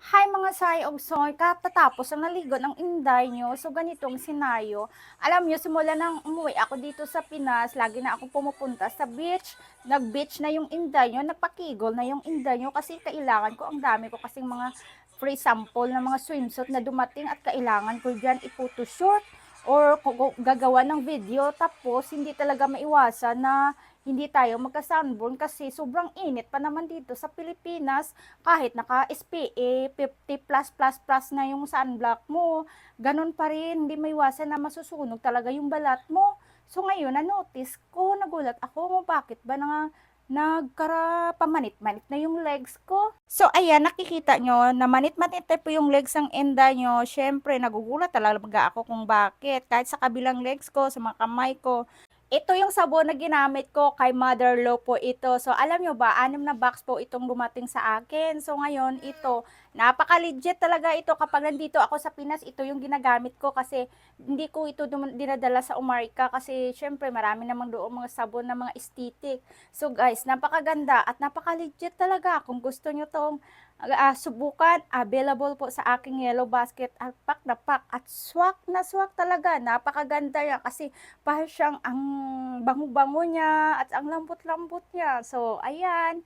Hi mga Sai og Soy, katatapos ang naligo ng inday nyo. So ganitong senaryo. Alam nyo, simula nang umuwi ako dito sa Pinas, lagi na ako pumupunta sa beach. Nag-beach na yung inday nyo, nagpakigol na yung inday nyo kasi kailangan ko, ang dami ko kasing mga free sample ng mga swimsuit na dumating at kailangan ko dyan i-photoshoot or gagawa ng video. Tapos hindi talaga maiwasan na hindi tayo magka-sunburn kasi sobrang init pa naman dito sa Pilipinas. Kahit naka-SPA 50+++ na yung sunblock mo, ganun pa rin, hindi maiwasan na masusunog talaga yung balat mo. So ngayon, na-notice ko, nagulat ako, bakit ba pamanit-manit na yung legs ko. So ayan, nakikita nyo, na manit-manit na po yung legs ng enda nyo. Syempre, nagugulat talaga ako kung bakit. Kahit sa kabilang legs ko, sa mga kamay ko, ito yung sabon na ginamit ko kay Mother Lo po ito. So, alam nyo ba, 6 na box po itong dumating sa akin. So, ngayon, ito, napaka-legit talaga ito. Kapag nandito ako sa Pinas, ito yung ginagamit ko kasi hindi ko ito dinadala sa Umarika kasi syempre marami namang doon mga sabon na mga aesthetic. So, guys, napakaganda at napaka-legit talaga. Kung gusto nyo tong subukan, available po sa aking Yellow Basket at pack na pack at swak na swak talaga. Napakaganda yan kasi parang siyang ang bango-bango niya at ang lambot-lambot niya. So, ayan.